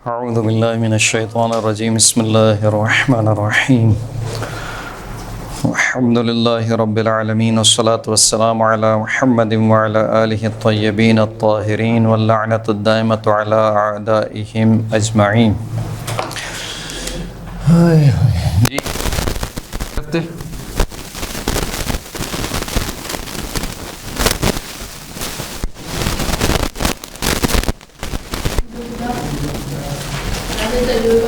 اعوذ باللہ من الشیطان الرجیم بسم اللہ الرحمن الرحیم الحمد للہ رب العالمین والصلاة والسلام علی محمد وعلی آلہ الطیبین الطاہرین واللعنۃ الدائمۃ علی اعدائہم اجمعین۔ جی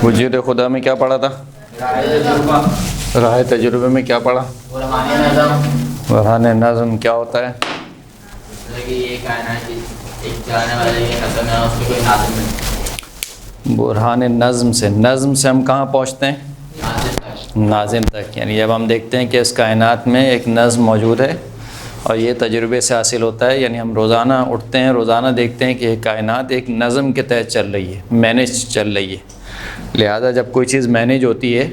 وجود خدا میں کیا پڑھا تھا؟ راہ تجربے میں کیا پڑھا؟ برہان نظم کیا ہوتا ہے؟ برہان نظم سے ہم کہاں پہنچتے ہیں؟ ناظم تک۔ یعنی جب ہم دیکھتے ہیں کہ اس کائنات میں ایک نظم موجود ہے اور یہ تجربے سے حاصل ہوتا ہے، یعنی ہم روزانہ اٹھتے ہیں، روزانہ دیکھتے ہیں کہ یہ کائنات ایک نظم کے تحت چل رہی ہے، مینیج چل رہی ہے۔ لہذا جب کوئی چیز مینیج ہوتی ہے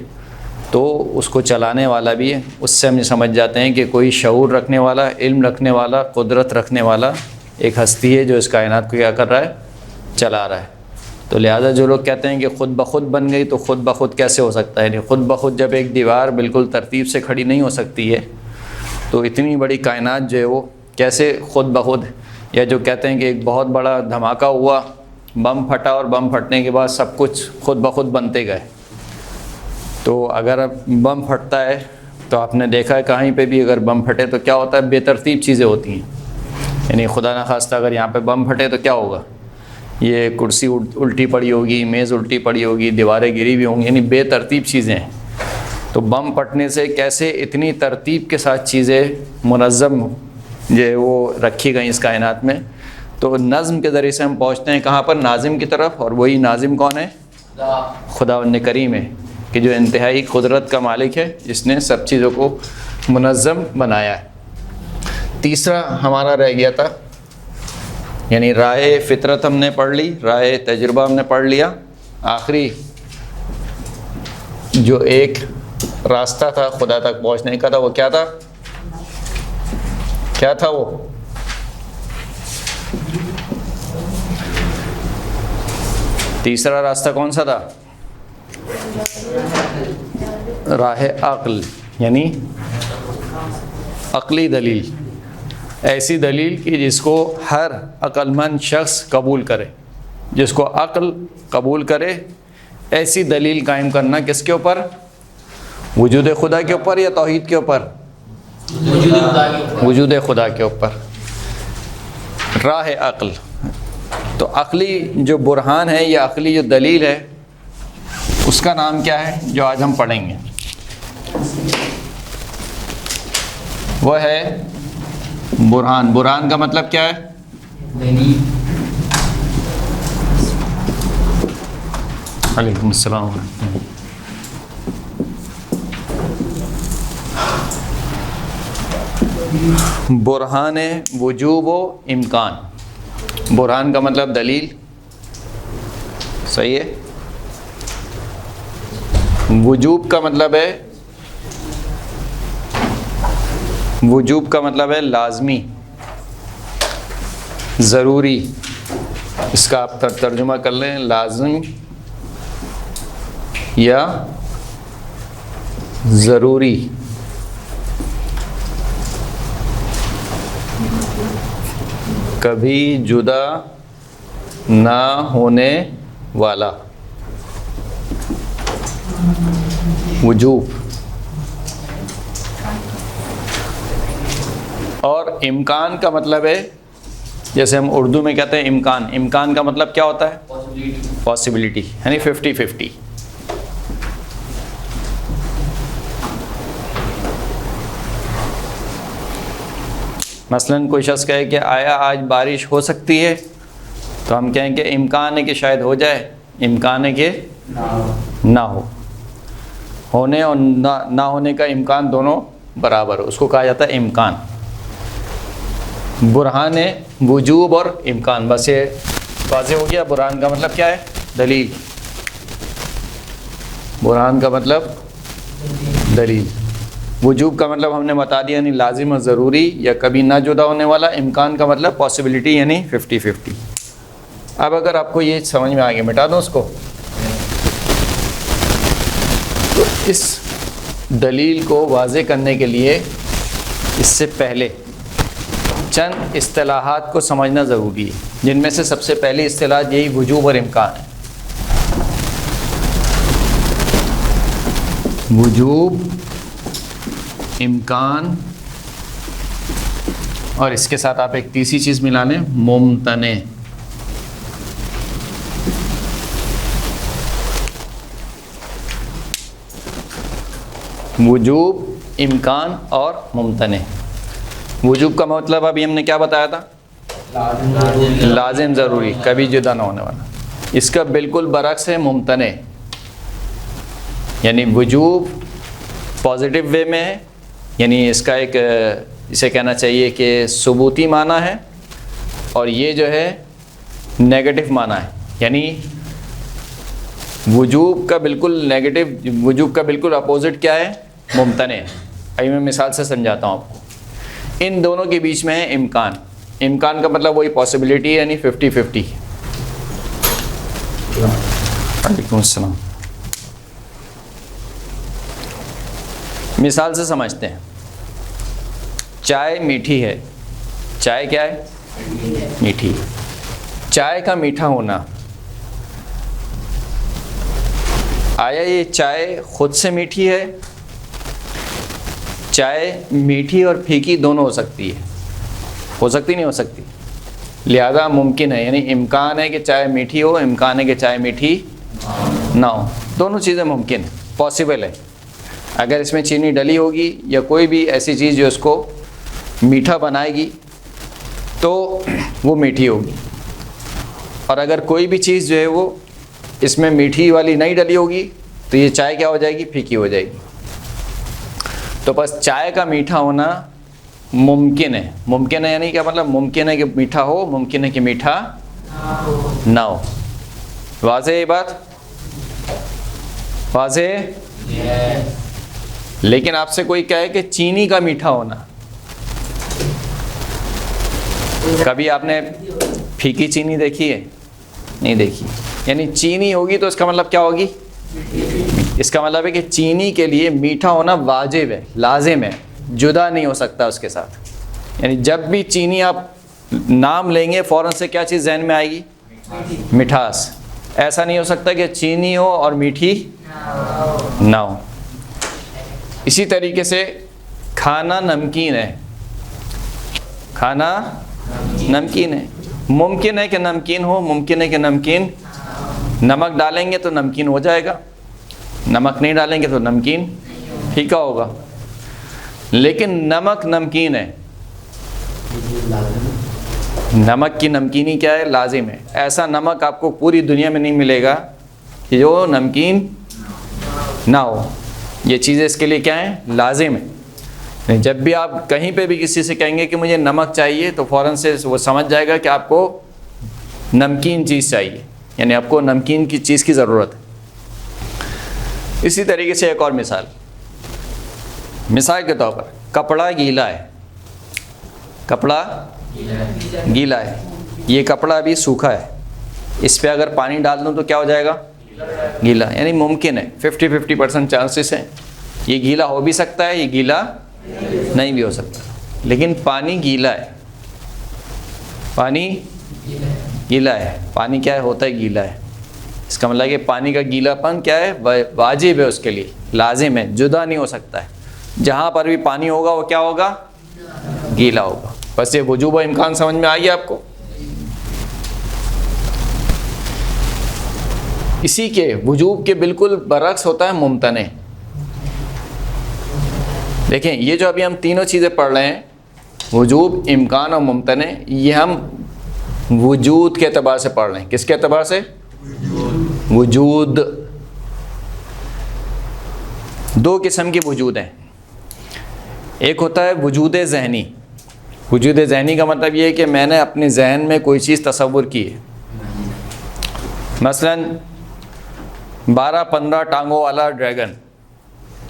تو اس کو چلانے والا بھی ہے، اس سے ہم سمجھ جاتے ہیں کہ کوئی شعور رکھنے والا، علم رکھنے والا، قدرت رکھنے والا ایک ہستی ہے جو اس کائنات کو کیا کر رہا ہے؟ چلا رہا ہے۔ تو لہذا جو لوگ کہتے ہیں کہ خود بخود بن گئی، تو خود بخود کیسے ہو سکتا ہے؟ یعنی خود بخود جب ایک دیوار بالکل ترتیب سے کھڑی نہیں ہو سکتی ہے تو اتنی بڑی کائنات جو ہے وہ کیسے خود بخود؟ یا جو کہتے ہیں کہ ایک بہت بڑا دھماکہ ہوا، بم پھٹا اور بم پھٹنے کے بعد سب کچھ خود بخود بنتے گئے، تو اگر بم پھٹتا ہے تو آپ نے دیکھا ہے کہیں پہ بھی اگر بم پھٹے تو کیا ہوتا ہے؟ بے ترتیب چیزیں ہوتی ہیں۔ یعنی خدا نخواستہ اگر یہاں پہ بم پھٹے تو کیا ہوگا؟ یہ کرسی الٹی پڑی ہوگی، میز الٹی پڑی ہوگی، دیواریں گری بھی ہوں گی، یعنی بے ترتیب چیزیں ہیں۔ تو بم پھٹنے سے کیسے اتنی ترتیب کے ساتھ چیزیں منظم جو ہے وہ رکھی گئیں اس کائنات میں؟ تو نظم کے ذریعے سے ہم پہنچتے ہیں کہاں پر؟ ناظم کی طرف۔ اور وہی ناظم کون ہے؟ خداوند کریم ہے، کہ جو انتہائی قدرت کا مالک ہے، جس نے سب چیزوں کو منظم بنایا ہے۔ تیسرا ہمارا رہ گیا تھا، یعنی راہ فطرت ہم نے پڑھ لی، راہ تجربہ ہم نے پڑھ لیا۔ آخری جو ایک راستہ تھا خدا تک پہنچنے کا تھا، وہ کیا تھا؟ کیا تھا وہ؟ تیسرا راستہ کون سا تھا؟ راہ عقل، یعنی عقلی دلیل، ایسی دلیل کہ جس کو ہر عقل مند شخص قبول کرے، جس کو عقل قبول کرے، ایسی دلیل قائم کرنا۔ کس کے اوپر؟ وجود خدا کے اوپر یا توحید کے اوپر؟ وجود خدا کے اوپر، راہ عقل۔ تو عقلی جو برہان ہے یا عقلی جو دلیل ہے، اس کا نام کیا ہے جو آج ہم پڑھیں گے؟ وہ ہے برہان۔ برہان کا مطلب کیا ہے؟ دلیل۔ علیکم السلام ورحمۃ اللہ۔ برہان وجوب و امکان۔ برہان کا مطلب دلیل، صحیح ہے۔ وجوب کا مطلب ہے، وجوب کا مطلب ہے لازمی، ضروری۔ اس کا آپ ترجمہ کر لیں، لازم یا ضروری۔ کبھی جدا نہ ہونے والا، وجوب۔ اور امکان کا مطلب ہے، جیسے ہم اردو میں کہتے ہیں امکان، امکان کا مطلب کیا ہوتا ہے؟ پاسبلٹی، یعنی 50-50۔ مثلاً کوئی شخص کہے کہ آیا آج بارش ہو سکتی ہے، تو ہم کہیں کہ امکان ہے کہ شاید ہو جائے، امکان ہے کہ نہ ہو۔ ہونے اور نہ ہونے کا امکان دونوں برابر ہو، اس کو کہا جاتا ہے امکان۔ برہان وجوب اور امکان، بس یہ واضح ہو گیا۔ برہان کا مطلب کیا ہے؟ دلیل۔ برہان کا مطلب دلیل۔ وجوب کا مطلب ہم نے بتا دیا، یعنی لازم اور ضروری یا کبھی نہ جدا ہونے والا۔ امکان کا مطلب پاسبلٹی، یعنی 50-50۔ اب اگر آپ کو یہ سمجھ میں آ گیا، مٹا دوں اس کو. تو اس دلیل کو واضح کرنے کے لیے اس سے پہلے چند اصطلاحات کو سمجھنا ضروری ہے، جن میں سے سب سے پہلی اصطلاح یہی وجوب اور امکان ہے. وجوب، امکان، اور اس کے ساتھ آپ ایک تیسری چیز ملا لیں، ممتنع. وجوب، امکان اور ممتنع. وجوب کا مطلب ابھی ہم نے کیا بتایا تھا؟ لازم، ضروری، کبھی جدا نہ ہونے والا. اس کا بالکل برعکس ہے ممتنع. یعنی وجوب پازیٹیو وے میں ہے، یعنی اس کا ایک اسے کہنا چاہیے کہ ثبوتی معنی ہے، اور یہ جو ہے نیگیٹو معنی ہے. یعنی وجوب کا بالکل نیگیٹو، وجوب کا بالکل اپوزٹ کیا ہے؟ ممتنع. ابھی میں مثال سے سمجھاتا ہوں آپ کو. ان دونوں کے بیچ میں ہے امکان. امکان کا مطلب وہی پاسبلٹی ہے، یعنی 50-50. وعلیکم السلام. مثال سے سمجھتے ہیں. چائے میٹھی ہے. چائے کیا ہے؟ میٹھی. چائے کا میٹھا ہونا، آیا یہ چائے خود سے میٹھی ہے؟ چائے میٹھی اور پھیکی دونوں ہو سکتی ہے. ہو سکتی نہیں ہو سکتی؟ لہذا ممکن ہے، یعنی امکان ہے کہ چائے میٹھی ہو، امکان ہے کہ چائے میٹھی نہ ہو. دونوں چیزیں ممکن ہیں، پاسبل ہے. اگر اس میں چینی ڈلی ہوگی یا کوئی بھی ایسی چیز جو اس کو میٹھا بنائے گی تو وہ میٹھی ہوگی، اور اگر کوئی بھی چیز جو ہے وہ اس میں میٹھی والی نہیں ڈلی ہوگی تو یہ چائے کیا ہو جائے گی؟ پھیکی ہو جائے گی. تو بس چائے کا میٹھا ہونا ممکن ہے. ممکن ہے یعنی کیا مطلب؟ ممکن ہے کہ میٹھا ہو، ممکن ہے کہ میٹھا نہ ہو. واضح یہ بات؟ واضح؟ لیکن آپ سے کوئی کہے کہ چینی کا میٹھا ہونا، کبھی آپ نے پھیکی چینی دیکھی ہے؟ نہیں دیکھی. یعنی چینی ہوگی تو اس کا مطلب کیا ہوگی؟ اس کا مطلب ہے کہ چینی کے لیے میٹھا ہونا واجب ہے، لازم ہے، جدا نہیں ہو سکتا اس کے ساتھ. یعنی جب بھی چینی آپ نام لیں گے فوراً سے کیا چیز ذہن میں آئے گی؟ مٹھاس. ایسا نہیں ہو سکتا کہ چینی ہو اور میٹھی نہ ہو. اسی طریقے سے کھانا نمکین ہے. کھانا نمکین ہے. ممکن ہے کہ نمکین ہو، ممکن ہے کہ نمکین، نمک ڈالیں گے تو نمکین ہو جائے گا، نمک نہیں ڈالیں گے تو نمکین پھیکا ہوگا. لیکن نمک نمکین ہے. نمک کی نمکینی کیا ہے؟ لازم ہے. ایسا نمک آپ کو پوری دنیا میں نہیں ملے گا کہ جو نمکین نہ ہو. یہ چیزیں اس کے لیے کیا ہیں؟ لازم ہے. جب بھی آپ کہیں پہ بھی کسی سے کہیں گے کہ مجھے نمک چاہیے تو فوراً سے وہ سمجھ جائے گا کہ آپ کو نمکین چیز چاہیے، یعنی آپ کو نمکین کی چیز کی ضرورت ہے. اسی طریقے سے ایک اور مثال کے طور پر کپڑا گیلا ہے. کپڑا گیلا ہے. یہ کپڑا ابھی سوکھا ہے، اس پہ اگر پانی ڈال دوں تو کیا ہو جائے گا؟ گیلا. یعنی ممکن ہے، 50-50% چانسز ہیں. یہ گیلا ہو بھی سکتا ہے، یہ گیلا نہیں بھی ہو سکتا. لیکن پانی گیلا ہے. پانی گیلا ہے. پانی کیا ہے؟ ہوتا ہے گیلا ہے. اس کا مطلب ہے کہ پانی کا گیلا پن کیا ہے؟ واجب ہے، اس کے لیے لازم ہے، جدا نہیں ہو سکتا ہے. جہاں پر بھی پانی ہوگا وہ کیا ہوگا؟ گیلا ہوگا. بس یہ وجوب و امکان سمجھ میں آئی آپ کو؟ اسی کے وجوب کے بالکل برعکس ہوتا ہے ممتنع. دیکھیں یہ جو ابھی ہم تینوں چیزیں پڑھ رہے ہیں، وجوب، امکان اور ممتنع، یہ ہم وجود کے اعتبار سے پڑھ رہے ہیں. کس کے اعتبار سے؟ وجود. دو قسم کے وجود ہیں. ایک ہوتا ہے وجود ذہنی. وجود ذہنی کا مطلب یہ ہے کہ میں نے اپنے ذہن میں کوئی چیز تصور کی ہے. مثلا 12-15 ٹانگوں والا ڈریگن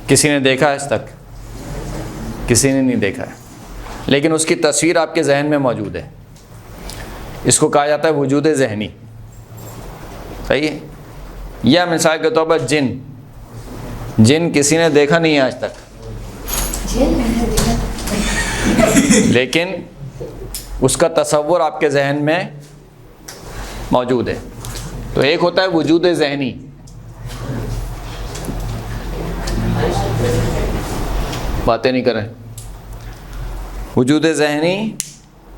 کسی نے دیکھا ہے؟ آج تک کسی نے نہیں دیکھا ہے، لیکن اس کی تصویر آپ کے ذہن میں موجود ہے. اس کو کہا جاتا ہے وجود ذہنی. صحیح ہے. یا مثال کے طور پر جن کسی نے دیکھا نہیں ہے آج تک, لیکن اس کا تصور آپ کے ذہن میں موجود ہے. تو ایک ہوتا ہے وجود ذہنی, باتیں نہیں کریں, وجود ذہنی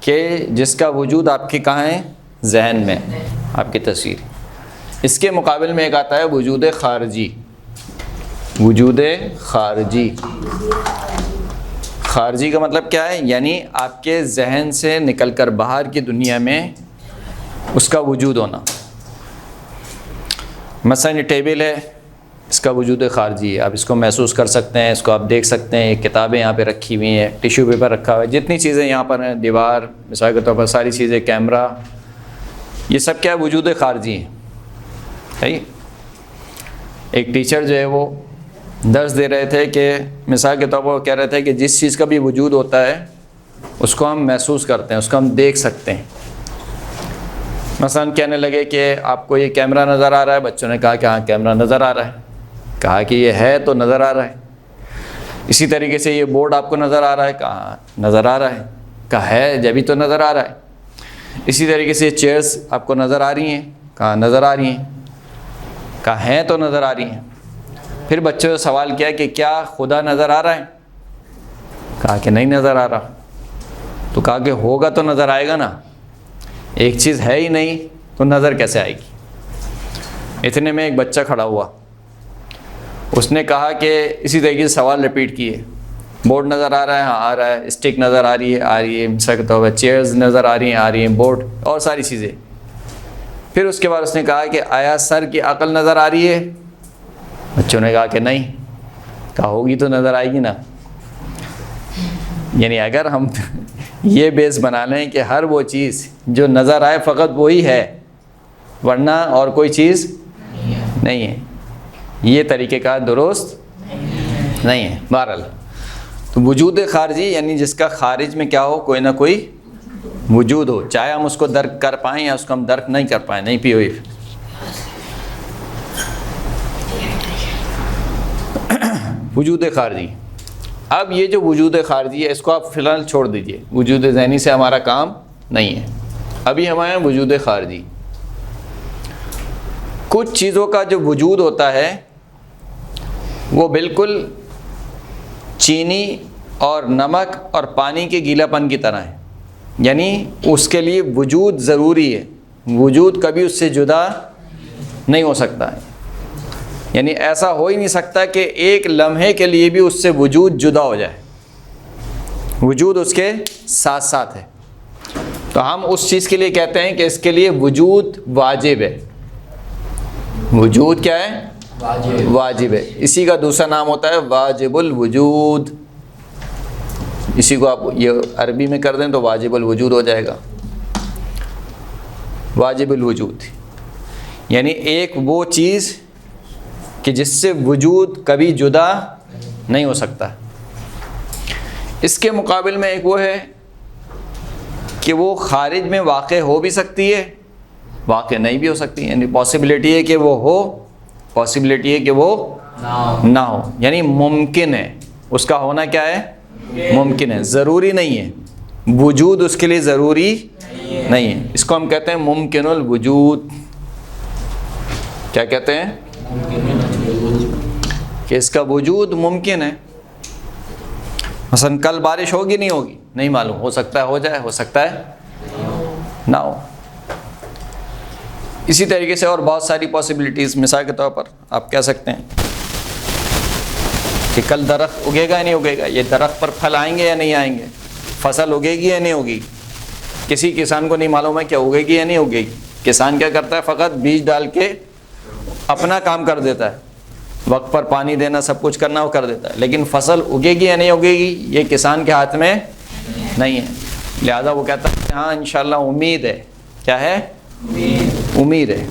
کہ جس کا وجود آپ کے کہاں ہے, ذہن میں, آپ کی تصویر. اس کے مقابل میں ایک آتا ہے وجود خارجی. وجود خارجی, خارجی کا مطلب کیا ہے؟ یعنی آپ کے ذہن سے نکل کر باہر کی دنیا میں اس کا وجود ہونا. مثلا یہ ٹیبل ہے, اس کا وجود خارجی ہے, آپ اس کو محسوس کر سکتے ہیں, اس کو آپ دیکھ سکتے ہیں. کتابیں یہاں پہ رکھی ہوئی ہیں, ٹیشو پیپر رکھا ہوا ہے, جتنی چیزیں یہاں پر ہیں, دیوار مثال کے طور پر ساری چیزیں, کیمرہ, یہ سب کیا ہے؟ وجود خارجی ہیں. صحیح. ایک ٹیچر جو ہے وہ درس دے رہے تھے کہ مثال کے طور پر وہ کہہ رہے تھے کہ جس چیز کا بھی وجود ہوتا ہے اس کو ہم محسوس کرتے ہیں, اس کو ہم دیکھ سکتے ہیں. مثلا کہنے لگے کہ آپ کو یہ کیمرہ نظر آ رہا ہے. بچوں نے کہا کہ ہاں کیمرہ نظر آ رہا ہے. کہا کہ یہ ہے تو نظر آ رہا ہے. اسی طریقے سے یہ بورڈ آپ کو نظر آ رہا ہے. کہا نظر آ رہا ہے. کہا ہے جبھی تو نظر آ رہا ہے. اسی طریقے سے یہ چیئرز آپ کو نظر آ رہی ہیں. کہا نظر آ رہی ہیں. کہا ہیں تو نظر آ رہی ہیں. پھر بچوں نے سوال کیا کہ کیا خدا نظر آ رہا ہے؟ کہا کہ نہیں نظر آ رہا. تو کہا کہ ہوگا تو نظر آئے گا نا, ایک چیز ہے ہی نہیں تو نظر کیسے آئے گی؟ اتنے میں ایک بچہ کھڑا ہوا, اس نے کہا کہ اسی طریقے سے سوال ریپیٹ کیے. بورڈ نظر آ رہا ہے؟ ہاں آ رہا ہے. اسٹک نظر آ رہی ہے مثال کے طور پر چیئرز نظر آ رہی ہیں, بورڈ اور ساری چیزیں. پھر اس کے بعد اس نے کہا کہ آیا سر کی عقل نظر آ رہی ہے؟ بچوں نے کہا کہ نہیں. کہا ہوگی تو نظر آئے گی نا. یعنی اگر ہم یہ بیس بنا لیں کہ ہر وہ چیز جو نظر آئے فقط وہی ہے, ورنہ اور کوئی چیز نہیں ہے, یہ طریقہ کار درست نہیں ہے. بہرحال تو وجود خارجی یعنی جس کا خارج میں کیا ہو, کوئی نہ کوئی وجود ہو, چاہے ہم اس کو درک کر پائیں یا اس کو ہم درک نہیں کر پائیں. نہیں پی ہوئی وجود خارجی. اب یہ جو وجود خارجی ہے اس کو آپ فی الحال چھوڑ دیجئے, وجود ذہنی سے ہمارا کام نہیں ہے. ابھی ہمارے وجود خارجی, کچھ چیزوں کا جو وجود ہوتا ہے وہ بالکل چینی اور نمک اور پانی کے گیلا پن کی طرح ہے. یعنی اس کے لیے وجود ضروری ہے, وجود کبھی اس سے جدا نہیں ہو سکتا ہے. یعنی ایسا ہو ہی نہیں سکتا کہ ایک لمحے کے لیے بھی اس سے وجود جدا ہو جائے, وجود اس کے ساتھ ساتھ ہے. تو ہم اس چیز کے لیے کہتے ہیں کہ اس کے لیے وجود واجب ہے. وجود کیا ہے؟ واجب ہے. اسی کا دوسرا نام ہوتا ہے واجب الوجود. اسی کو آپ یہ عربی میں کر دیں تو واجب الوجود ہو جائے گا. واجب الوجود یعنی ایک وہ چیز کہ جس سے وجود کبھی جدا نہیں ہو سکتا. اس کے مقابل میں ایک وہ ہے کہ وہ خارج میں واقع ہو بھی سکتی ہے, واقع نہیں بھی ہو سکتی. یعنی پاسبلٹی ہے کہ وہ ہو, پاسبلٹی ہے کہ وہ نہ ہو. یعنی ممکن ہے, اس کا ہونا کیا ہے؟ ممکن ہے, ضروری نہیں ہے. وجود اس کے لیے ضروری نہیں ہے. اس کو ہم کہتے ہیں ممکن الوجود. کیا کہتے ہیں؟ کہ اس کا وجود ممکن ہے. مثلا کل بارش ہوگی نہیں ہوگی نہیں معلوم, ہو سکتا ہے ہو جائے, ہو سکتا ہے نہ ہو. اسی طریقے سے اور بہت ساری پاسبلٹیز. مثال کے طور پر آپ کہہ سکتے ہیں کہ کل درخت اگے گا یا نہیں اگے گا, یہ درخت پر پھل آئیں گے یا نہیں آئیں گے, فصل اگے گی یا نہیں ہوگی. کسی کسان کو نہیں معلوم ہے کہ اگے گی یا نہیں اگے گی. کسان کیا کرتا ہے؟ فقط بیج ڈال کے اپنا کام کر دیتا ہے, وقت پر پانی دینا سب کچھ کرنا وہ کر دیتا ہے. لیکن فصل اگے گی یا نہیں اگے گی یہ کسان کے ہاتھ میں نہیں ہے. لہذا وہ کہتا ہے کہ ہاں انشاءاللہ امید ہے. کیا ہے؟ امید ہے.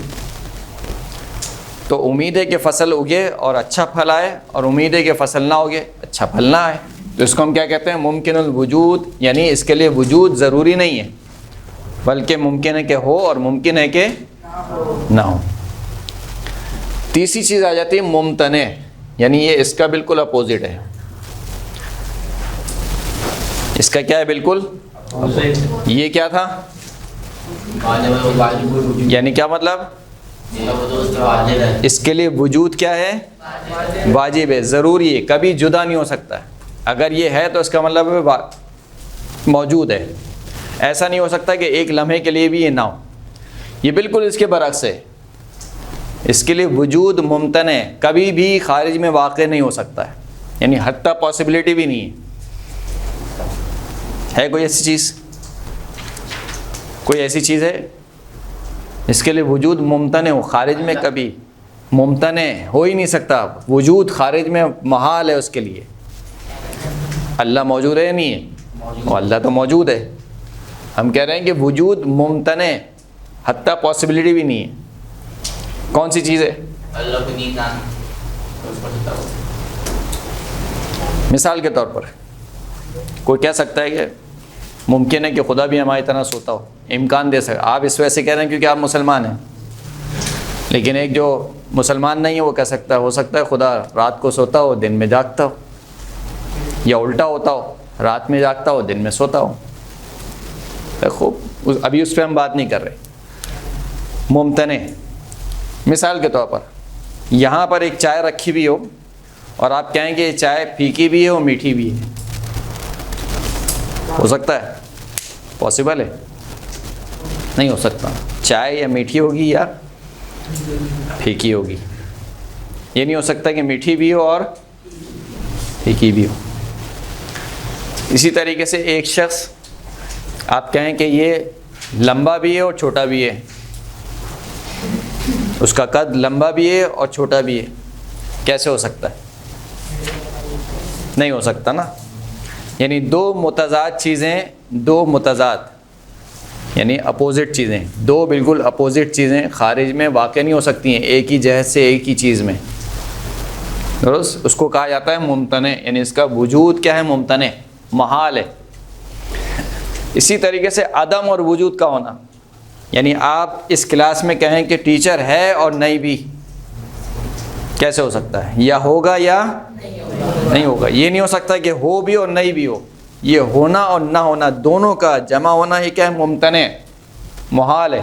تو امید ہے کہ فصل اگے اور اچھا پھل آئے, اور امید ہے کہ فصل نہ اگے اچھا پھل نہ آئے. تو اس کو ہم کیا کہتے ہیں؟ ممکن الوجود. یعنی اس کے لیے وجود ضروری نہیں ہے, بلکہ ممکن ہے کہ ہو اور ممکن ہے کہ نہ ہو. تیسری چیز آ جاتی ہے ممتنع، یعنی یہ اس کا بالکل اپوزٹ ہے. اس کا کیا ہے بالکل؟ یہ کیا تھا؟ یعنی کیا مطلب؟ اس کے لیے وجود کیا ہے؟ واجب ہے، ضروری ہے، کبھی جدا نہیں ہو سکتا ہے. اگر یہ ہے تو اس کا مطلب ہے موجود ہے. ایسا نہیں ہو سکتا کہ ایک لمحے کے لیے بھی یہ نہ ہو. یہ بالکل اس کے برعکس ہے. اس کے لیے وجود ممتنع ہے، کبھی بھی خارج میں واقع نہیں ہو سکتا ہے، یعنی حتیٰ پاسبلٹی بھی نہیں ہے کوئی ایسی چیز؟ کوئی ایسی چیز ہے اس کے لیے وجود ممتنع ہو، خارج میں کبھی ممتنع ہو ہی نہیں سکتا. وجود خارج میں محال ہے اس کے لیے. اللہ موجود ہے یا نہیں ہے؟ اور اللہ تو موجود ہے. ہم کہہ رہے ہیں کہ وجود ممتنع، حتیٰ پاسبلٹی بھی نہیں ہے. کون سی چیز ہے؟ مثال کے طور پر کوئی کہہ سکتا ہے کہ ممکن ہے کہ خدا بھی ہماری طرح سوتا ہو، امکان دے سکتا. آپ اس وجہ سے کہہ رہے ہیں کیونکہ آپ مسلمان ہیں، لیکن ایک جو مسلمان نہیں ہے وہ کہہ سکتا ہے ہو سکتا ہے خدا رات کو سوتا ہو دن میں جاگتا ہو، یا الٹا ہوتا ہو رات میں جاگتا ہو دن میں سوتا ہو. خوب، ابھی اس پہ ہم بات نہیں کر رہے. ممتنع، مثال کے طور پر یہاں پر ایک چائے رکھی بھی ہو اور آپ کہیں کہ یہ چائے پھیکی بھی ہے اور میٹھی بھی ہے. ہو سکتا ہے؟ پاسبل ہے؟ نہیں ہو سکتا. چائے یا میٹھی ہوگی یا پھیکی ہوگی. یہ نہیں ہو سکتا کہ میٹھی بھی ہو اور پھیکی بھی ہو. اسی طریقے سے ایک شخص آپ کہیں کہ یہ لمبا بھی ہے اور چھوٹا بھی ہے، اس کا قد لمبا بھی ہے اور چھوٹا بھی ہے. کیسے ہو سکتا ہے؟ نہیں ہو سکتا نا. یعنی دو متضاد چیزیں، دو متضاد یعنی اپوزٹ چیزیں، دو بالکل اپوزٹ چیزیں خارج میں واقع نہیں ہو سکتی ہیں ایک ہی جہت سے، ایک ہی چیز میں. درست؟ اس کو کہا جاتا ہے ممتنع، یعنی اس کا وجود کیا ہے؟ ممتنع، محال ہے. اسی طریقے سے عدم اور وجود کا ہونا، یعنی آپ اس کلاس میں کہیں کہ ٹیچر ہے اور نہیں بھی، کیسے ہو سکتا ہے؟ یا ہوگا یا نہیں ہوگا. یہ نہیں ہو سکتا کہ ہو بھی اور نہیں بھی ہو. یہ ہونا اور نہ ہونا دونوں کا جمع ہونا یہ کیا ہے؟ ممتنع، محال ہے.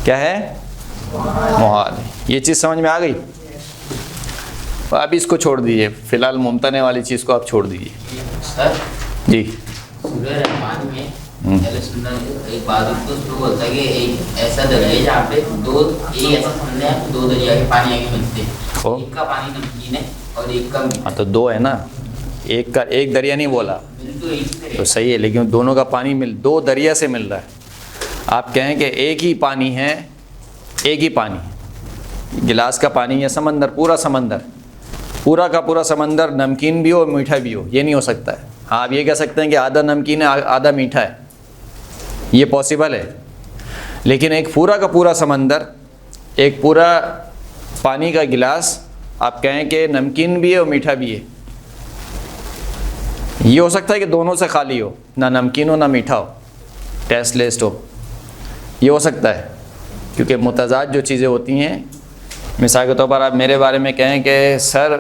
کیا ہے؟ محال ہے. یہ چیز سمجھ میں آ گئی؟ اب اس کو چھوڑ دیجیے، فی الحال ممتنع والی چیز کو آپ چھوڑ دیجیے. جی سورہ رحمان میں ایک بات اس کو بولتا ہے کہ ایک ایسا دریا ہے جہاں پہ ایک ایسا سمندر ہے دو دریا کے پانی آگے ملتے ہیں، ایک کا پانی نمکین ہے اور ایک کا میٹھا. ہاں تو دو ہے نا، ایک کا ایک دریا نہیں بولا تو صحیح ہے، لیکن دونوں کا پانی دو دریا سے مل رہا ہے. آپ کہیں کہ ایک ہی پانی ہے، ایک ہی پانی، گلاس کا پانی یا سمندر، پورا سمندر، پورا کا پورا سمندر نمکین بھی ہو اور میٹھا بھی ہو، یہ نہیں ہو سکتا ہے. ہاں آپ یہ کہہ سکتے ہیں کہ آدھا نمکین ہے آدھا میٹھا ہے، یہ پاسبل ہے. لیکن ایک پورا کا پورا سمندر، ایک پورا پانی کا گلاس آپ کہیں کہ نمکین بھی ہے اور میٹھا بھی ہے، یہ ہو سکتا ہے کہ دونوں سے خالی ہو، نہ نمکین ہو نہ میٹھا ہو، ٹیسٹ لیسٹ ہو. یہ ہو سکتا ہے کیونکہ متضاد جو چیزیں ہوتی ہیں، مثال کے طور پر آپ میرے بارے میں کہیں کہ سر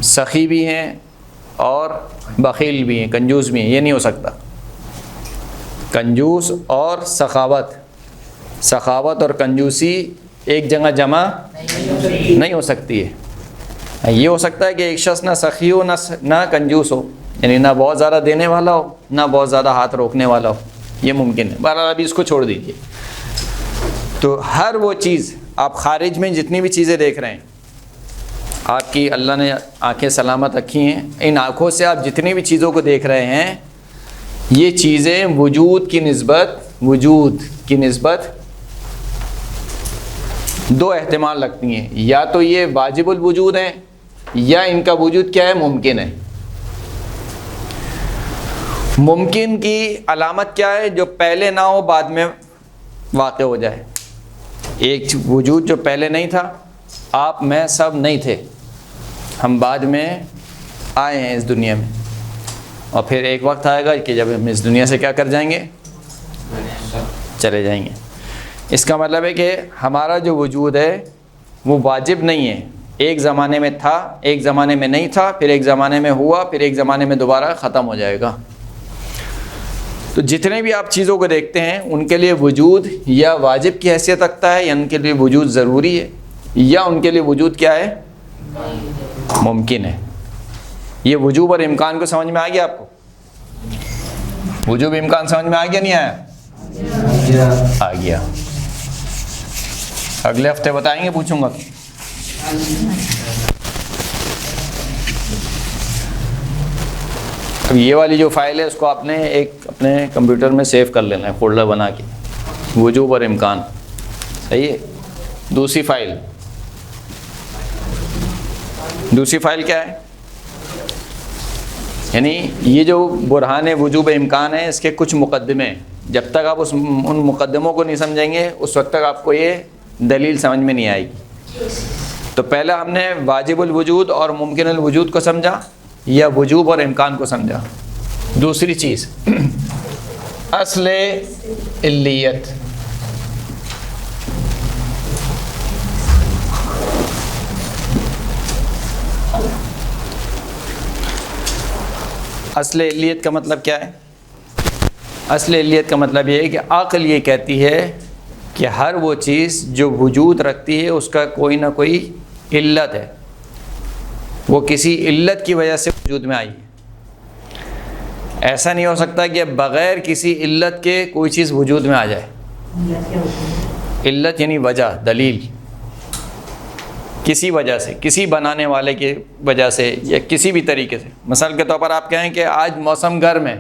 سخی بھی ہیں اور بخیل بھی ہیں، کنجوس بھی ہیں، یہ نہیں ہو سکتا. کنجوس اور سخاوت اور کنجوسی ایک جگہ جمع نہیں ہو سکتی ہے. یہ ہو سکتا ہے کہ ایک شخص نہ سخی ہو نہ کنجوس ہو، یعنی نہ بہت زیادہ دینے والا ہو نہ بہت زیادہ ہاتھ روکنے والا ہو، یہ ممکن ہے. بہرحال ابھی اس کو چھوڑ دیجیے. تو ہر وہ چیز آپ خارج میں جتنی بھی چیزیں دیکھ رہے ہیں، آپ کی اللہ نے آنکھیں سلامت رکھی ہیں، ان آنکھوں سے آپ جتنی بھی چیزوں کو دیکھ رہے ہیں، یہ چیزیں وجود کی نسبت دو احتمال رکھتی ہیں. یا تو یہ واجب الوجود ہیں یا ان کا وجود کیا ہے؟ ممکن ہے. ممکن کی علامت کیا ہے؟ جو پہلے نہ ہو بعد میں واقع ہو جائے. ایک وجود جو پہلے نہیں تھا، آپ میں سب نہیں تھے، ہم بعد میں آئے ہیں اس دنیا میں، اور پھر ایک وقت آئے گا کہ جب ہم اس دنیا سے کیا کر جائیں گے؟ چلے جائیں گے. اس کا مطلب ہے کہ ہمارا جو وجود ہے وہ واجب نہیں ہے، ایک زمانے میں تھا، ایک زمانے میں نہیں تھا، پھر ایک زمانے میں ہوا، پھر ایک زمانے میں دوبارہ ختم ہو جائے گا۔ تو جتنے بھی آپ چیزوں کو دیکھتے ہیں ان کے لیے وجود یا واجب کی حیثیت رکھتا ہے، یا ان کے لیے وجود ضروری ہے، یا ان کے لیے وجود کیا ہے؟ ممکن ہے۔ یہ وجوب اور امکان کو سمجھ میں آ گیا آپ کو؟ وجوب امکان سمجھ میں آ گیا نہیں آیا؟ آ گیا۔ اگلے ہفتے بتائیں گے، پوچھوں گا۔ اب یہ والی جو فائل ہے اس کو آپ نے ایک اپنے کمپیوٹر میں سیو کر لینا ہے، فولڈر بنا کے، وجوب اور امکان، صحیح ہے۔ دوسری فائل کیا ہے؟ یعنی یہ جو برہان وجوب امکان ہے اس کے کچھ مقدمے ہیں، جب تک آپ ان مقدموں کو نہیں سمجھیں گے اس وقت تک آپ کو یہ دلیل سمجھ میں نہیں آئے گی۔ تو پہلا ہم نے واجب الوجود اور ممکن الوجود کو سمجھا، یا وجوب اور امکان کو سمجھا۔ دوسری چیز اصل علیت۔ اصل علیت کا مطلب کیا ہے؟ اصل علیت کا مطلب یہ ہے کہ عقل یہ کہتی ہے کہ ہر وہ چیز جو وجود رکھتی ہے اس کا کوئی نہ کوئی علت ہے، وہ کسی علت کی وجہ سے وجود میں آئی ہے۔ ایسا نہیں ہو سکتا کہ بغیر کسی علت کے کوئی چیز وجود میں آ جائے۔ علت یعنی وجہ، دلیل، کسی وجہ سے، کسی بنانے والے کی وجہ سے، یا کسی بھی طریقے سے۔ مثال کے طور پر آپ کہیں کہ آج موسم گرم ہے،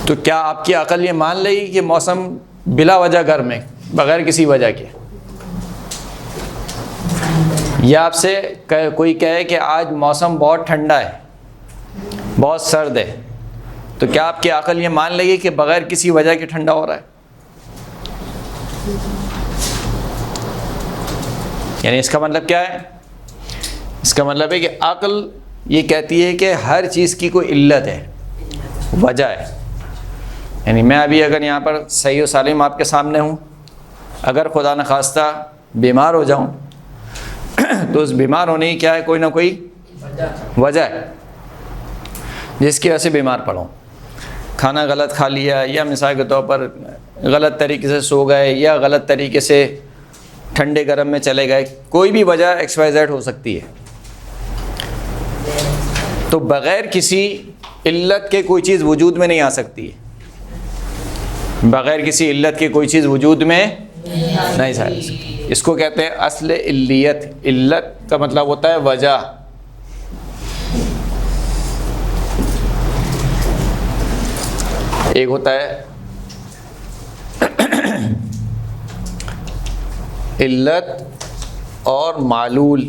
تو کیا آپ کی عقل یہ مان لے گی کہ موسم بلا وجہ گرم ہے، بغیر کسی وجہ کے؟ یا آپ سے کوئی کہے کہ آج موسم بہت ٹھنڈا ہے، بہت سرد ہے، تو کیا آپ کی عقل یہ مان لے گی کہ بغیر کسی وجہ کے ٹھنڈا ہو رہا ہے؟ یعنی اس کا مطلب کیا ہے؟ اس کا مطلب ہے کہ عقل یہ کہتی ہے کہ ہر چیز کی کوئی علت ہے، وجہ ہے۔ یعنی میں ابھی اگر یہاں پر صحیح و سالم آپ کے سامنے ہوں، اگر خدا نخواستہ بیمار ہو جاؤں تو اس بیمار ہونے کی کیا ہے؟ کوئی نہ کوئی وجہ ہے جس کی وجہ سے بیمار پڑوں۔ کھانا غلط کھا لیا، یا مثال کے طور پر غلط طریقے سے سو گئے، یا غلط طریقے سے ٹھنڈے گرم میں چلے گئے، کوئی بھی وجہ ایکس وائی زیڈ ہو سکتی ہے۔ تو بغیر کسی علت کے کوئی چیز وجود میں نہیں آ سکتی ہے، بغیر کسی علت کے کوئی چیز وجود میں نہیں آ سکتی۔ اس کو کہتے ہیں اصل علیت۔ علت کا مطلب ہوتا ہے وجہ۔ ایک ہوتا ہے علت اور معلول۔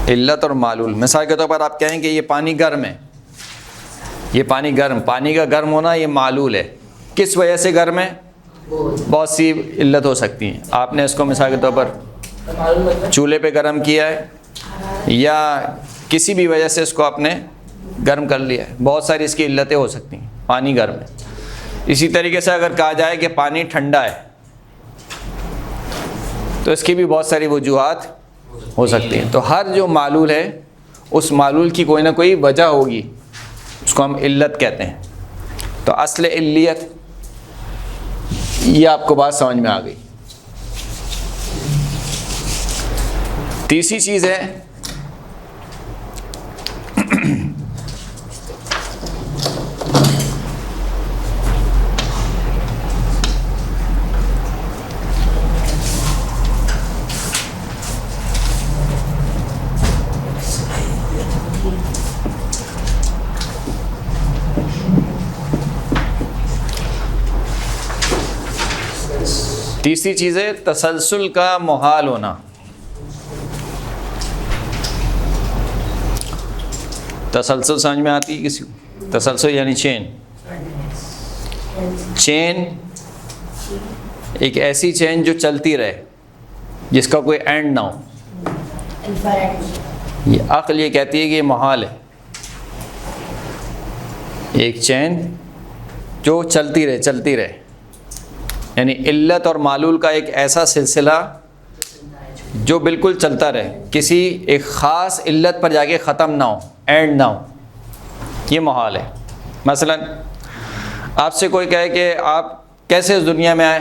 علت اور معلول، مثال کے طور پر آپ کہیں کہ یہ پانی گرم ہے، یہ پانی گرم، پانی کا گرم ہونا یہ معلول ہے۔ کس وجہ سے گرم ہے؟ بہت سی علت ہو سکتی ہیں۔ آپ نے اس کو مثال کے طور پر چولہے پہ گرم کیا ہے، یا کسی بھی وجہ سے اس کو آپ نے گرم کر لیا ہے، بہت ساری اس کی علتیں ہو سکتی ہیں، پانی گرم ہے۔ اسی طریقے سے اگر کہا جائے کہ پانی ٹھنڈا ہے تو اس کی بھی بہت ساری وجوہات ہو سکتی ہیں۔ تو ہر جو معلول ہے اس معلول کی کوئی نہ کوئی وجہ ہوگی، اس کو ہم علت کہتے ہیں۔ تو اصل علیت، یہ آپ کو بات سمجھ میں آ گئی۔ تیسری چیز ہے تیسری چیز ہے تسلسل کا محال ہونا۔ تسلسل سمجھ میں آتی ہے کسی کو؟ تسلسل یعنی چین۔ چین ایک ایسی چین جو چلتی رہے، جس کا کوئی اینڈ نہ ہو۔ یہ عقل یہ کہتی ہے کہ یہ محال ہے۔ ایک چین جو چلتی رہے یعنی علت اور معلول کا ایک ایسا سلسلہ جو بالکل چلتا رہے، کسی ایک خاص علت پر جا کے ختم نہ ہو، اینڈ نہ ہو، یہ محال ہے۔ مثلا آپ سے کوئی کہے کہ آپ کیسے اس دنیا میں آئے؟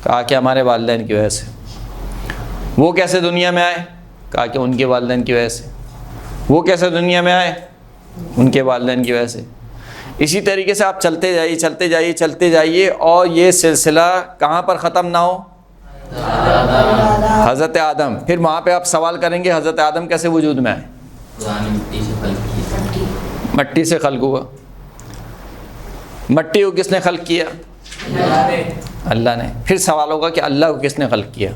کہا کہ ہمارے والدین کی وجہ سے۔ وہ کیسے دنیا میں آئے؟ کہا کہ ان کے والدین کی وجہ سے۔ وہ کیسے دنیا میں آئے؟ ان کے والدین کی وجہ سے۔ اسی طریقے سے آپ چلتے جائیے اور یہ سلسلہ کہاں پر ختم نہ ہو؟ حضرت آدم۔ پھر وہاں پہ آپ سوال کریں گے حضرت آدم کیسے وجود میں آئے؟ مٹی سے خلق ہوا۔ مٹی کو کس نے خلق کیا؟ اللہ نے۔ پھر سوال ہوگا کہ اللہ کو کس نے خلق کیا؟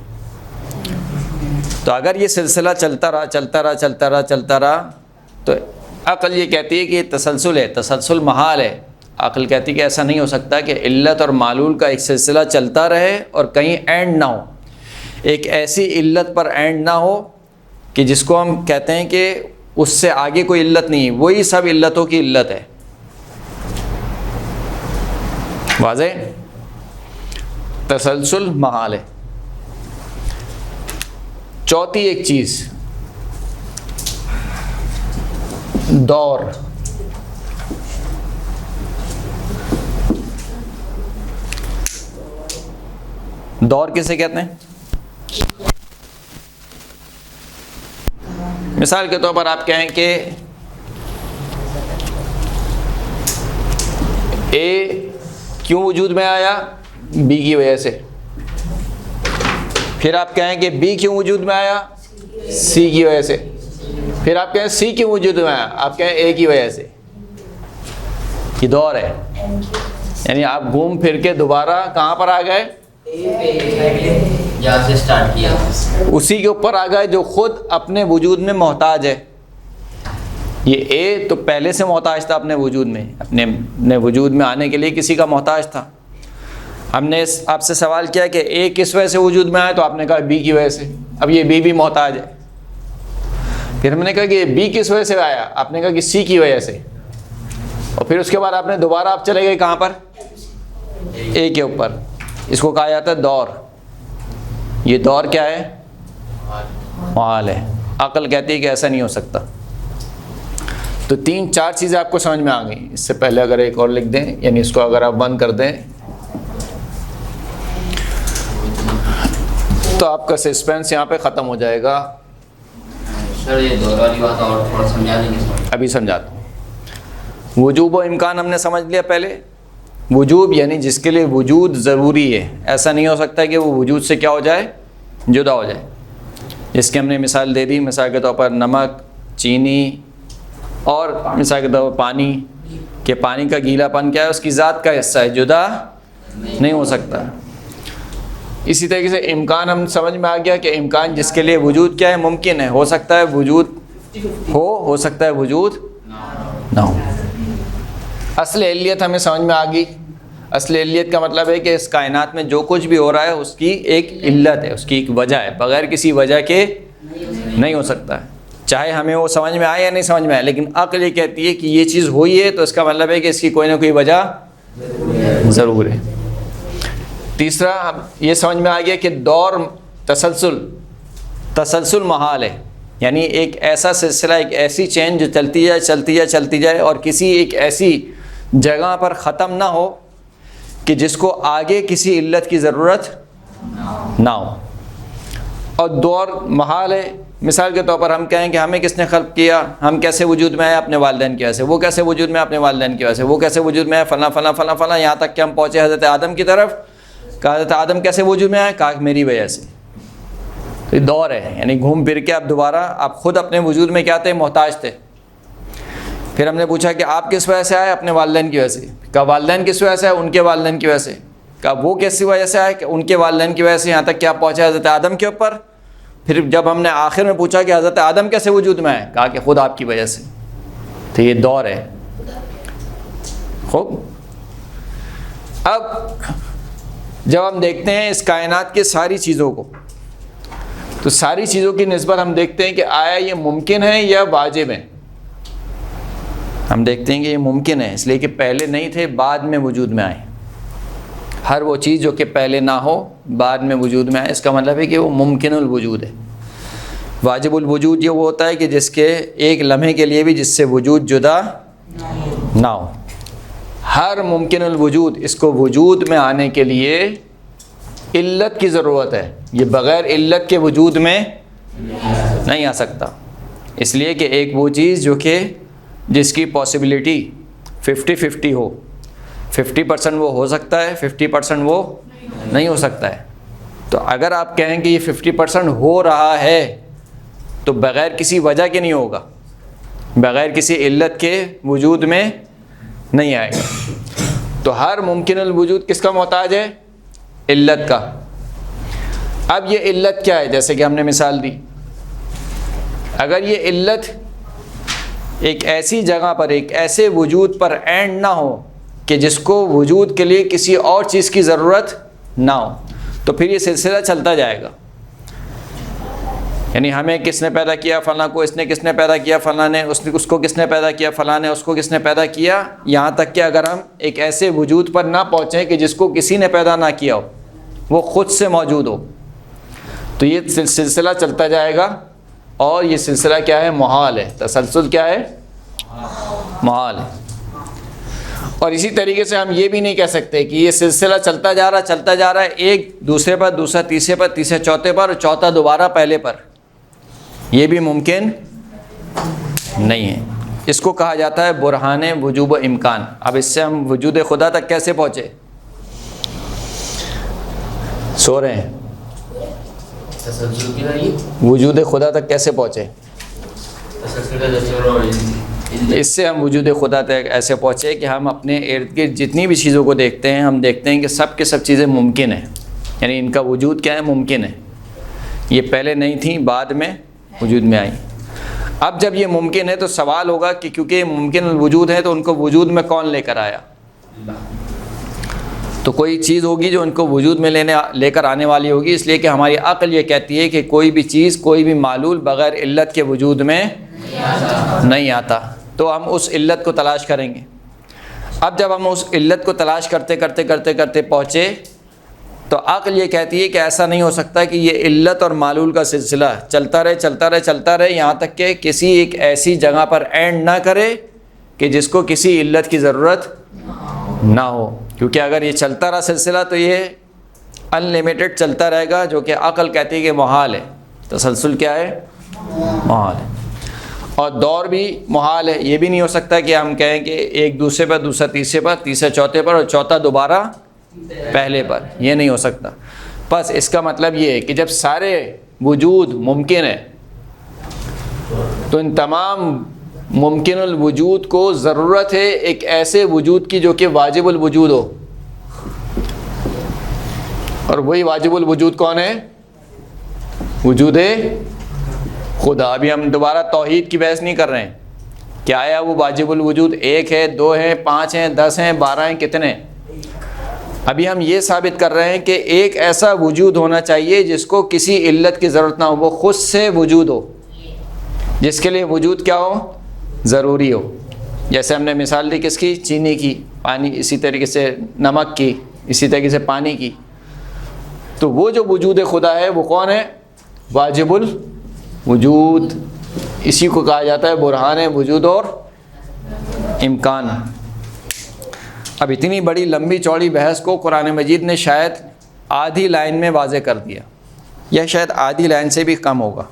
تو اگر یہ سلسلہ چلتا رہا تو عقل یہ کہتی ہے کہ یہ تسلسل ہے، تسلسل محال ہے۔ عقل کہتی ہے کہ ایسا نہیں ہو سکتا کہ علت اور معلول کا ایک سلسلہ چلتا رہے اور کہیں اینڈ نہ ہو، ایک ایسی علت پر اینڈ نہ ہو کہ جس کو ہم کہتے ہیں کہ اس سے آگے کوئی علت نہیں ہے، وہی سب علتوں کی علت ہے۔ واضح؟ تسلسل محال ہے۔ چوتھی ایک چیز، دور۔ دور کسے کہتے ہیں؟ مثال کے طور پر آپ کہیں کہ اے کیوں وجود میں آیا؟ بی کی وجہ سے۔ پھر آپ کہیں کہ بی کیوں وجود میں آیا؟ سی کی وجہ سے۔ پھر آپ کہیں سی کیوں وجود میں آیا؟ آپ کہیں اے کی وجہ سے۔ یہ دور ہے، یعنی آپ گھوم پھر کے دوبارہ کہاں پر آ گئے؟ جہاں سے سٹارٹ کیا اسی کے اوپر آ گئے جو خود اپنے وجود میں محتاج ہے۔ یہ اے تو پہلے سے محتاج تھا اپنے وجود میں، اپنے وجود میں آنے کے لیے کسی کا محتاج تھا۔ ہم نے آپ سے سوال کیا کہ اے کس وجہ سے وجود میں آیا، تو آپ نے کہا بی کی وجہ سے۔ اب یہ بی بھی محتاج ہے۔ پھر ہم نے کہا کہ بی کس وجہ سے آیا، آپ نے کہا کہ سی کی وجہ سے۔ اور پھر اس کے بعد آپ نے دوبارہ آپ چلے گئے کہاں پر؟ اے کے اوپر۔ اس کو کہا جاتا ہے دور۔ یہ دور کیا ہے؟ محال ہے۔ عقل کہتی ہے کہ ایسا نہیں ہو سکتا۔ تو 3-4 چیزیں آپ کو سمجھ میں آ گئیں۔ اس سے پہلے اگر ایک اور لکھ دیں، یعنی اس کو اگر آپ بند کر دیں تو آپ کا سسپینس یہاں پہ ختم ہو جائے گا۔ سر یہ دور والی بات اور تھوڑا سمجھا دیں گے؟ ابھی سمجھاتا ہوں۔ وجوب و امکان ہم نے سمجھ لیا پہلے۔ وجوب یعنی جس کے لیے وجود ضروری ہے، ایسا نہیں ہو سکتا کہ وہ وجود سے کیا ہو جائے؟ جدا ہو جائے۔ جس کی ہم نے مثال دے دی، مثال کے طور پر نمک، چینی، اور مثال کے طور پر پانی، کہ پانی کا گیلا پن کیا ہے؟ اس کی ذات کا حصہ ہے، جدا نہیں ہو سکتا۔ اسی طریقے سے امکان ہم سمجھ میں آ گیا کہ امکان جس کے لیے وجود کیا ہے؟ ممکن ہے، ہو سکتا ہے وجود ہو سکتا ہے وجود نہ ہو۔ اصل علیت ہمیں سمجھ میں آ گئی۔ اصل علیت کا مطلب ہے کہ اس کائنات میں جو کچھ بھی ہو رہا ہے اس کی ایک علت ہے، اس کی ایک وجہ ہے، بغیر کسی وجہ کے نہیں ہو سکتا ہے، چاہے ہمیں وہ سمجھ میں آئے یا نہیں سمجھ میں آئے۔ لیکن عقل یہ کہتی ہے کہ یہ چیز ہوئی ہے تو اس کا مطلب ہے کہ اس کی کوئی نہ کوئی وجہ ضرور ہے۔ تیسرا یہ سمجھ میں آ گیا کہ دور تسلسل محال ہے، یعنی ایک ایسا سلسلہ، ایک ایسی چین جو چلتی جائے اور کسی ایک ایسی جگہ پر ختم نہ ہو کہ جس کو آگے کسی علت کی ضرورت نہ ہو۔ اور دور محال ہے۔ مثال کے طور پر ہم کہیں کہ ہمیں کس نے خلق کیا؟ ہم کیسے وجود میں آئے؟ اپنے والدین کی وجہ سے۔ وہ کیسے وجود میں؟ اپنے والدین کی وجہ سے۔ وہ کیسے وجود میں آئے؟ فلاں فلاں فلاں فلاں، یہاں تک کہ ہم پہنچے حضرت آدم کی طرف۔ کہا حضرت آدم کیسے وجود میں آئے؟ کہا میری وجہ سے۔ تو یہ دور ہے، یعنی گھوم پھر کے اب دوبارہ آپ خود اپنے وجود میں کیا تھے؟ محتاج تھے۔ پھر ہم نے پوچھا کہ آپ کس وجہ سے آئے؟ اپنے والدین کی وجہ سے۔ کہا والدین کس وجہ سے آئے؟ ان کے والدین کی وجہ سے۔ کہا وہ کیسی وجہ سے آئے؟ کہ ان کے والدین کی وجہ سے، یہاں تک کہ آپ پہنچے حضرت آدم کے اوپر۔ پھر جب ہم نے آخر میں پوچھا کہ حضرت آدم کیسے وجود میں آئے؟ کہا کہ خود آپ کی وجہ سے۔ تو یہ دور ہے۔ خوب، اب جب ہم دیکھتے ہیں اس کائنات کے ساری چیزوں کو، تو ساری چیزوں کی نسبت ہم دیکھتے ہیں کہ آیا یہ ممکن ہے یا واجب ہے؟ ہم دیکھتے ہیں کہ یہ ممکن ہے، اس لیے کہ پہلے نہیں تھے، بعد میں وجود میں آئے. ہر وہ چیز جو کہ پہلے نہ ہو بعد میں وجود میں آئے، اس کا مطلب ہے کہ وہ ممکن الوجود ہے. واجب الوجود یہ وہ ہوتا ہے کہ جس کے ایک لمحے کے لیے بھی جس سے وجود جدا نہ ہو. ہر ممکن الوجود، اس کو وجود میں آنے کے لیے علت کی ضرورت ہے. یہ بغیر علت کے وجود میں نہیں آ سکتا. اس لیے کہ ایک وہ چیز جو کہ جس کی پاسبلٹی 50-50 ہو، 50% وہ ہو سکتا ہے، 50% وہ نہیں ہو سکتا ہے. تو اگر آپ کہیں کہ یہ 50% ہو رہا ہے تو بغیر کسی وجہ کے نہیں ہوگا، بغیر کسی علت کے وجود میں نہیں آئے گا. تو ہر ممکن الوجود کس کا محتاج ہے؟ علت کا. اب یہ علت کیا ہے؟ جیسے کہ ہم نے مثال دی، اگر یہ علت ایک ایسی جگہ پر، ایک ایسے وجود پر اینڈ نہ ہو کہ جس کو وجود کے لیے کسی اور چیز کی ضرورت نہ ہو، تو پھر یہ سلسلہ چلتا جائے گا. یعنی ہمیں کس نے پیدا کیا؟ فلاں کو. اس نے کس نے پیدا کیا؟ فلاں نے. اس کو کس نے پیدا کیا؟ فلاں نے. اس کو کس نے پیدا کیا؟ یہاں تک کہ اگر ہم ایک ایسے وجود پر نہ پہنچیں کہ جس کو کسی نے پیدا نہ کیا ہو، وہ خود سے موجود ہو، تو یہ سلسلہ چلتا جائے گا. اور یہ سلسلہ کیا ہے؟ محال ہے. تسلسل کیا ہے؟ محال ہے. اور اسی طریقے سے ہم یہ بھی نہیں کہہ سکتے کہ یہ سلسلہ چلتا جا رہا ہے، ایک دوسرے پر، دوسرا تیسرے پر، تیسرا چوتھے پر، اور چوتھا دوبارہ پہلے پر. یہ بھی ممکن نہیں ہے. اس کو کہا جاتا ہے برہان وجوب و امکان. اب اس سے ہم وجود خدا تک کیسے پہنچے؟ سو رہے ہیں. وجود خدا تک کیسے پہنچے؟ اس سے ہم وجود خدا تک ایسے پہنچے کہ ہم اپنے ارد گرد جتنی بھی چیزوں کو دیکھتے ہیں، ہم دیکھتے ہیں کہ سب کے سب چیزیں ممکن ہیں. یعنی ان کا وجود کیا ہے؟ ممکن ہے. یہ پہلے نہیں تھیں، بعد میں وجود میں آئیں. اب جب یہ ممکن ہے تو سوال ہوگا کہ کیونکہ یہ ممکن الوجود ہے تو ان کو وجود میں کون لے کر آیا؟ تو کوئی چیز ہوگی جو ان کو وجود میں لے کر آنے والی ہوگی. اس لیے کہ ہماری عقل یہ کہتی ہے کہ کوئی بھی چیز، کوئی بھی معلول بغیر علت کے وجود میں نہیں آتا. تو ہم اس علت کو تلاش کریں گے. اب جب ہم اس علت کو تلاش کرتے کرتے کرتے کرتے پہنچے تو عقل یہ کہتی ہے کہ ایسا نہیں ہو سکتا کہ یہ علت اور معلول کا سلسلہ چلتا رہے یہاں تک کہ کسی ایک ایسی جگہ پر اینڈ نہ کرے کہ جس کو کسی علت کی ضرورت نہ ہو. کیونکہ اگر یہ چلتا رہا سلسلہ تو یہ ان لمیٹڈ چلتا رہے گا، جو کہ عقل کہتی ہے کہ محال ہے. تسلسل کیا ہے؟ محال ہے. اور دور بھی محال ہے. یہ بھی نہیں ہو سکتا کہ ہم کہیں کہ ایک دوسرے پر، دوسرا تیسرے پر، تیسرا چوتھے پر، اور چوتھا دوبارہ پہلے پر. یہ نہیں ہو سکتا. بس اس کا مطلب یہ ہے کہ جب سارے وجود ممکن ہے تو ان تمام ممکن الوجود کو ضرورت ہے ایک ایسے وجود کی جو کہ واجب الوجود ہو. اور وہی واجب الوجود کون ہے؟ وجود خدا. ابھی ہم دوبارہ توحید کی بحث نہیں کر رہے ہیں. کیا ہے وہ واجب الوجود؟ 1 ہے، 2 ہے، 5 ہیں، 10 ہیں، 12 ہیں، کتنے؟ ابھی ہم یہ ثابت کر رہے ہیں کہ ایک ایسا وجود ہونا چاہیے جس کو کسی علت کی ضرورت نہ ہو، وہ خود سے وجود ہو، جس کے لیے وجود کیا ہو؟ ضروری ہو. جیسے ہم نے مثال دی کس کی؟ چینی کی، پانی، اسی طریقے سے نمک کی، اسی طریقے سے پانی کی. تو وہ جو وجود خدا ہے وہ کون ہے؟ واجب الوجود. اسی کو کہا جاتا ہے برہان وجود اور امکان. اب اتنی بڑی لمبی چوڑی بحث کو قرآن مجید نے شاید آدھی لائن میں واضح کر دیا، یا شاید آدھی لائن سے بھی کم ہوگا.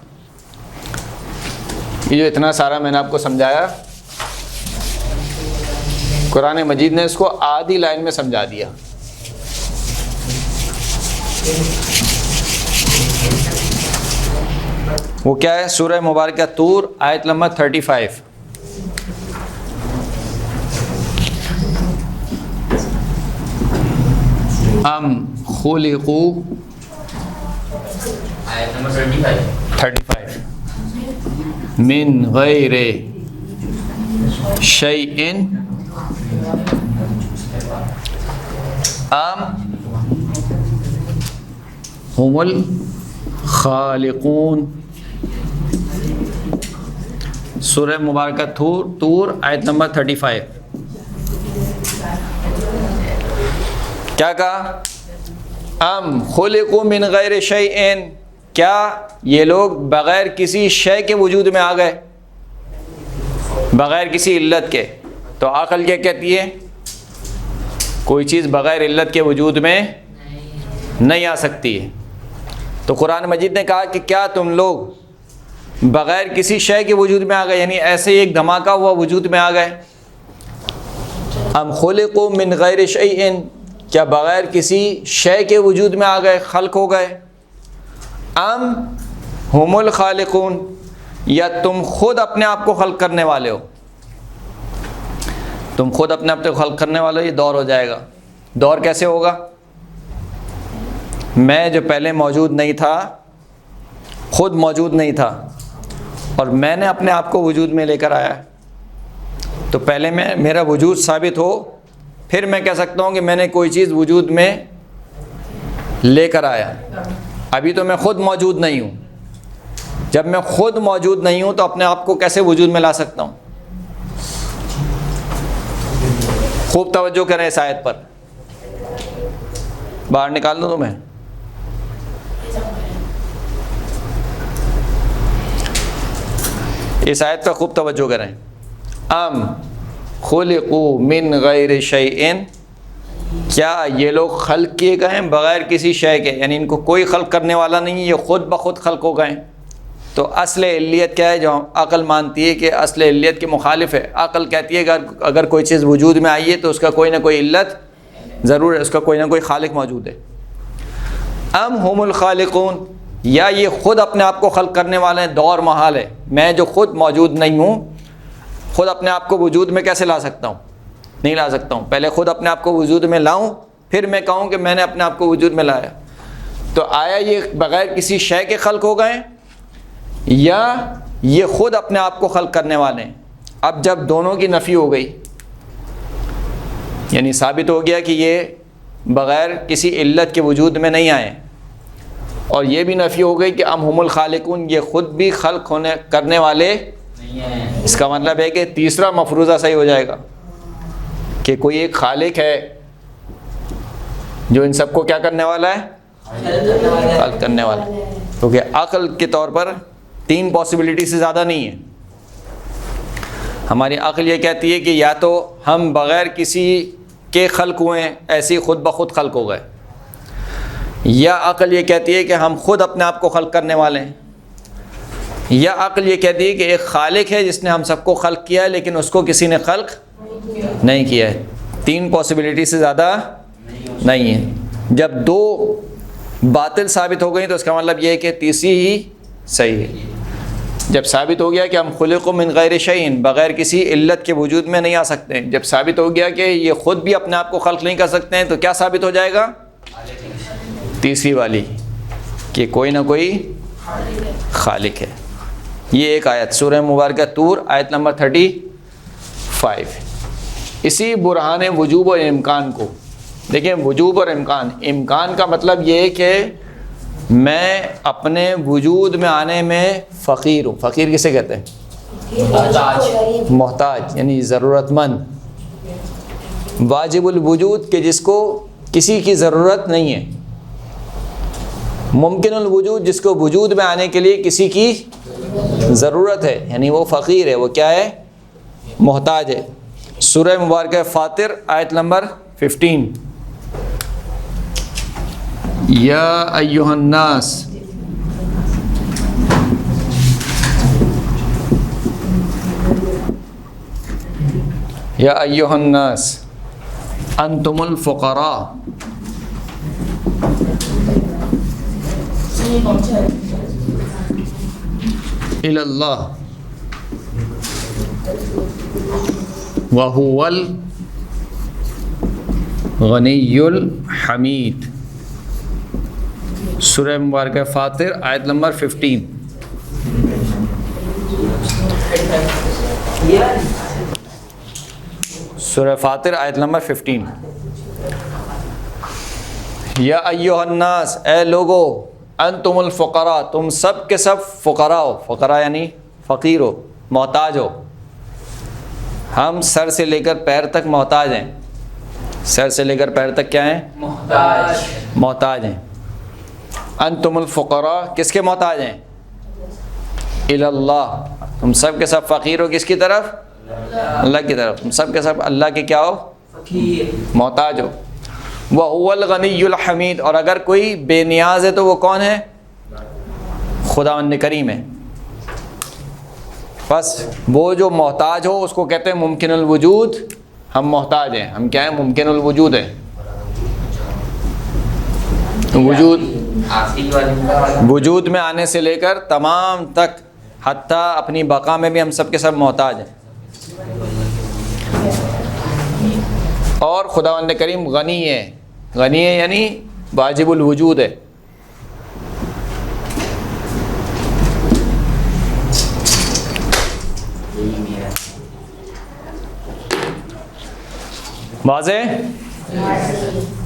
یہ جو اتنا سارا میں نے آپ کو سمجھایا، قرآن مجید نے اس کو آدھی لائن میں سمجھا دیا. وہ کیا ہے؟ سورہ مبارکہ طور، آیت نمبر 35. ام خلقوا، آیت نمبر 35 من غیر شیء ام هم الخالقون. سورہ مبارکہ طور آیت نمبر 35. کیا کہا؟ ام خلقوا من غیر شیء، کیا یہ لوگ بغیر کسی شے کے وجود میں آ گئے، بغیر کسی علت کے. تو عقل کیا کہتی ہے؟ کوئی چیز بغیر علت کے وجود میں نہیں آ سکتی ہے. تو قرآن مجید نے کہا کہ کیا تم لوگ بغیر کسی شے کے وجود میں آ گئے، یعنی ایسے ایک دھماکہ ہوا وجود میں آ گئے. ام خلقوا من غیر شیء، کیا بغیر کسی شے کے وجود میں آ گئے، خلق ہو گئے. ام ہم الخالقون، یا تم خود اپنے آپ کو خلق کرنے والے ہو. تم خود اپنے آپ کو خلق کرنے والے ہو. یہ دور ہو جائے گا. دور کیسے ہوگا؟ میں جو پہلے موجود نہیں تھا، خود موجود نہیں تھا، اور میں نے اپنے آپ کو وجود میں لے کر آیا. تو پہلے میرا وجود ثابت ہو، پھر میں کہہ سکتا ہوں کہ میں نے کوئی چیز وجود میں لے کر آیا. ابھی تو میں خود موجود نہیں ہوں. جب میں خود موجود نہیں ہوں تو اپنے آپ کو کیسے وجود میں لا سکتا ہوں؟ خوب توجہ کریں اس آیت پر. باہر نکال دوں تمہیں. اس آیت پر خوب توجہ کریں. ام خلقوا من غیر شیء، کیا یہ لوگ خلق کیے گئے ہیں بغیر کسی شے کے، یعنی ان کو کوئی خلق کرنے والا نہیں، یہ خود بخود خلق ہو گئے. تو اصل علیت کیا ہے جو عقل مانتی ہے کہ اصل علیت کے مخالف ہے. عقل کہتی ہے کہ اگر کوئی چیز وجود میں آئی ہے تو اس کا کوئی نہ کوئی علت ضرور ہے، اس کا کوئی نہ کوئی خالق موجود ہے. ام ہم الخالقون، یا یہ خود اپنے آپ کو خلق کرنے والے ہیں. دور محال ہے. میں جو خود موجود نہیں ہوں، خود اپنے آپ کو وجود میں کیسے لا سکتا ہوں؟ نہیں لا سکتا ہوں. پہلے خود اپنے آپ کو وجود میں لاؤں، پھر میں کہوں کہ میں نے اپنے آپ کو وجود میں لایا. تو آیا یہ بغیر کسی شے کے خلق ہو گئے، یا یہ خود اپنے آپ کو خلق کرنے والے ہیں؟ اب جب دونوں کی نفی ہو گئی، یعنی ثابت ہو گیا کہ یہ بغیر کسی علت کے وجود میں نہیں آئے، اور یہ بھی نفی ہو گئی کہ ام ہم الخالقون، یہ خود بھی خلق کرنے والے نہیں ہیں. اس کا مطلب ہے کہ تیسرا مفروضہ صحیح ہو جائے گا کہ کوئی ایک خالق ہے جو ان سب کو کیا کرنے والا ہے؟ خلق کرنے والا. کیونکہ عقل کے طور پر 3 پاسبلٹی سے زیادہ نہیں ہے. ہماری عقل یہ کہتی ہے کہ یا تو ہم بغیر کسی کے خلق ہوئے ہیں، ایسے ہی خود بخود خلق ہو گئے، یا عقل یہ کہتی ہے کہ ہم خود اپنے آپ کو خلق کرنے والے ہیں، یا عقل یہ کہتی ہے کہ ایک خالق ہے جس نے ہم سب کو خلق کیا ہے لیکن اس کو کسی نے خلق نہیں کیا ہے. 3 پاسبلٹی سے زیادہ نہیں ہے. جب 2 باطل ثابت ہو گئی تو اس کا مطلب یہ ہے کہ تیسری ہی صحیح ہے. جب ثابت ہو گیا کہ ہم خلقوا من غیر شیء، بغیر کسی علت کے وجود میں نہیں آ سکتے، جب ثابت ہو گیا کہ یہ خود بھی اپنے آپ کو خلق نہیں کر سکتے ہیں، تو کیا ثابت ہو جائے گا؟ تیسری والی، کہ کوئی نہ کوئی خالق ہے. یہ ایک آیت سورہ مبارکہ طور آیت نمبر 35. اسی برہان وجوب اور امکان کو دیکھیں. وجوب اور امکان کا مطلب یہ ہے کہ میں اپنے وجود میں آنے میں فقیر ہوں. فقیر کسے کہتے ہیں؟ محتاج، یعنی ضرورت مند. واجب الوجود کہ جس کو کسی کی ضرورت نہیں ہے. ممکن الوجود جس کو وجود میں آنے کے لیے کسی کی ضرورت ہے، یعنی وہ فقیر ہے، وہ کیا ہے؟ محتاج ہے. سورہ مبارکہ فاطر آیت نمبر 15. یا ایھا الناس یا ایھا الناس انتم الفقراء الی اللہ وہو الغنی الحمید. سورہ مبارکہ فاطر آیت نمبر 15. سورہ فاطر آیت نمبر 15. یا ایھا الناس، اے لوگو، انتم الفقراء، تم سب کے سب فقراء ہو. فقراء یعنی فقیر ہو. محتاج ہو. ہم سر سے لے کر پیر تک محتاج ہیں. سر سے لے کر پیر تک کیا ہیں؟ محتاج ہیں. انتم الفقراء کس کے محتاج ہیں؟ الی اللہ. تم سب کے سب فقیر ہو کس کی طرف؟ اللہ کی طرف. تم سب کے سب اللہ کے کیا ہو؟ محتاج ہو. وَهُوَ الْغَنِيُّ الْحَمِيدُ. اور اگر کوئی بے نیاز ہے تو وہ کون ہے؟ خداوند کریم ہے. بس وہ جو محتاج ہو اس کو کہتے ہیں ممکن الوجود. ہم محتاج ہیں. ہم کیا ہیں؟ ممکن الوجود ہیں. وجود میں آنے سے لے کر تمام تک حتیٰ اپنی بقا میں بھی ہم سب کے سب محتاج ہیں. اور خداوند کریم غنی ہے. غنی ہے یعنی واجب الوجود ہے. واضح؟